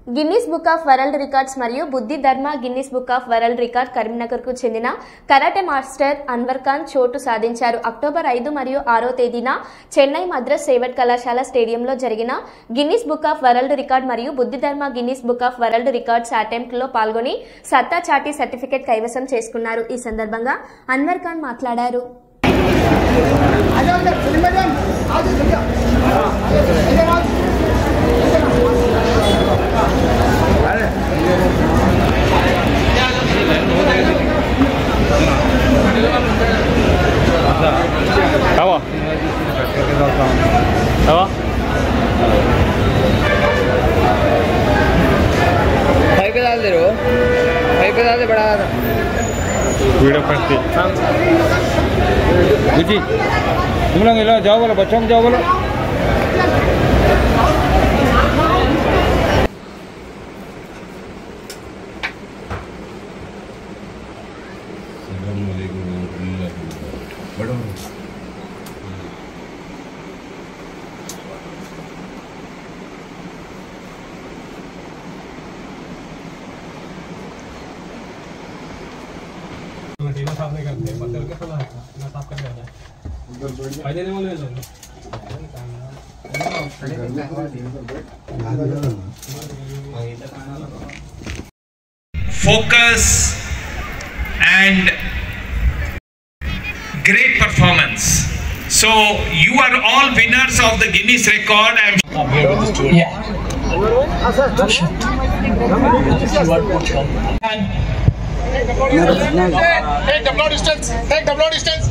Guinness book of world records మరియు బుద్ధి ధర్మ Guinness book of world record కరీంనగర్కు చెందిన కరాటే మాస్టర్ అన్వర్ ఖాన్ చోటు సాధించారు. అక్టోబర్ 5 మరియు 6 తేదీన చెన్నై మద్రాస్ సేవట్ కళాశాల స్టేడియంలో జరిగిన Guinness book of world record మరియు బుద్ధి ధర్మ Guinness book of world records అటెంప్ట్లో పాల్గొని సత్తా చాటి సర్టిఫికెట్ కైవసం చేసుకున్నారు. ఈ సందర్భంగా అన్వర్ ఖాన్ మాట్లాడారు. बड़ा वीडियो करती जी तुम लोग जाओ बोलो बच्चों को जाओ बोलो साफ नहीं करते बदल के थोड़ा ना साफ कर देना फायदे नहीं वाले लोग focus and great performance. So you are all winners of the Guinness record. Take the blow distance. Take the blow distance.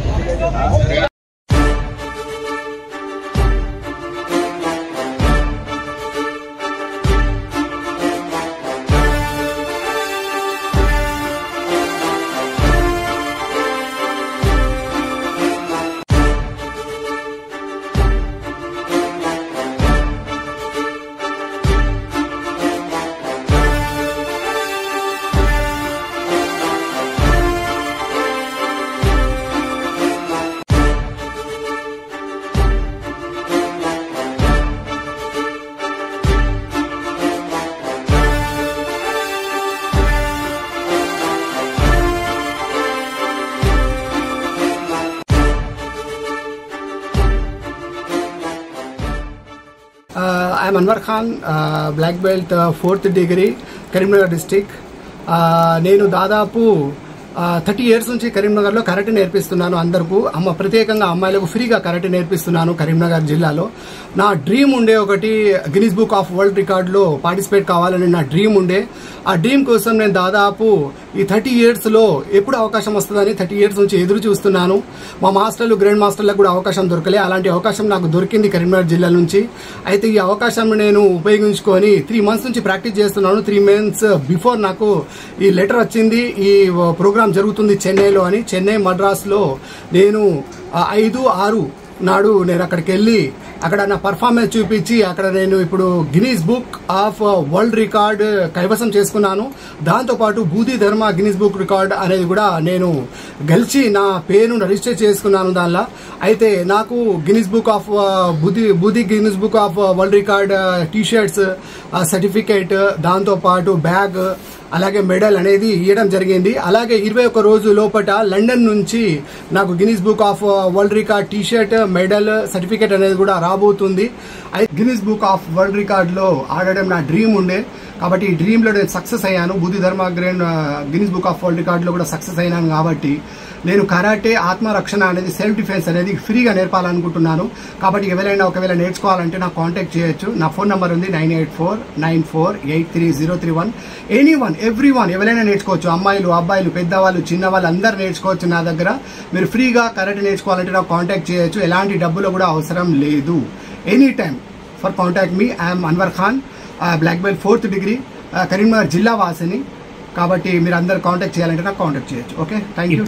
I am Anwar Khan, black belt 4th degree, Karimnagar district. నేను దాదాపు 30 years నుంచి కరీంనగర్లో karate నేర్పిస్తున్నాను. అందరికీ ప్రత్యేకంగా అమ్మాయిలకు ఫ్రీగా karate నేర్పిస్తున్నాను Karimnagar జిల్లాలో. నా డ్రీమ్ ఉండే ఒకటి గిన్నిస్ బుక్ ఆఫ్ వరల్డ్ రికార్డులో పార్టిసిపేట్ కావాలని నా డ్రీమ్ ఉండే. ఆ డ్రీమ్ కోసం నేను దాదాపు ఈ 30 yearsలో ఎప్పుడు అవకాశం వస్తుందని 30 years నుంచి ఎదురు చూస్తున్నాను. మా మాస్టర్లు గ్రాండ్ మాస్టర్లకు కూడా అవకాశం దొరకలే. అలాంటి అవకాశం నాకు దొరికింది కరీంనగర్ జిల్లా నుంచి. అయితే ఈ అవకాశం నేను ఉపయోగించుకొని 3 months నుంచి ప్రాక్టీస్ చేస్తున్నాను. 3 months బిఫోర్ నాకు ఈ లెటర్ వచ్చింది, ఈ ప్రోగ్రామ్ జరుగుతుంది చెన్నైలో అని. చెన్నై మద్రాస్లో నేను 5-6 నాడు నేను అక్కడికి వెళ్ళి అక్కడ నా పర్ఫార్మెన్స్ చూపించి అక్కడ నేను ఇప్పుడు Guinness book of world record కైవసం చేసుకున్నాను. దాంతోపాటు బుద్ధి ధర్మ గిన్నిస్ బుక్ రికార్డ్ అనేది కూడా నేను గెలిచి నా పేరును రిజిస్టర్ చేసుకున్నాను దానిలో. అయితే నాకు గిన్నిస్ బుక్ ఆఫ్ బుద్ధి Guinness book of world record T shirts, certificate, దాంతోపాటు బ్యాగ్, అలాగే మెడల్ అనేది ఇవ్వడం జరిగింది. అలాగే 21 రోజు లోపల లండన్ నుంచి నాకు Guinness book of world record T shirt, medal, certificate అనేది కూడా రాబోతుంది. Guinness book of world record లో ఆడడం నా డ్రీమ్ ఉండే. కాబట్టి ఈ డ్రీమ్ లో నేను సక్సెస్ అయ్యాను. బుద్ధి ధర్మ Guinness book of world record లో కూడా సక్సెస్ అయినాను. కాబట్టి నేను కరాటే ఆత్మరక్షణ అనేది, సెల్ఫ్ డిఫెన్స్ అనేది ఫ్రీగా నేర్పాలనుకుంటున్నాను. కాబట్టి ఎవరైనా ఒకవేళ నేర్చుకోవాలంటే నాకు కాంటాక్ట్ చేయొచ్చు. నా ఫోన్ నంబర్ ఉంది 9849483031. ఎనీవన్, ఎవ్రీవన్, ఎవరైనా నేర్చుకోవచ్చు. అమ్మాయిలు, అబ్బాయిలు, పెద్దవాళ్ళు, చిన్నవాళ్ళు అందరూ నేర్చుకోవచ్చు నా దగ్గర. మీరు ఫ్రీగా కరాటే నేర్చుకోవాలంటే నాకు కాంటాక్ట్ చేయొచ్చు. ఎలాంటి డబ్బులు కూడా అవసరం లేదు. Any time for contact me. I'm Anwar Khan, black belt 4th degree, Karimnagar జిల్లా వాసిని. కాబట్టి మీరు అందరు కాంటాక్ట్ చేయాలంటే నాకు కాంటాక్ట్ చేయొచ్చు. Okay, thank you.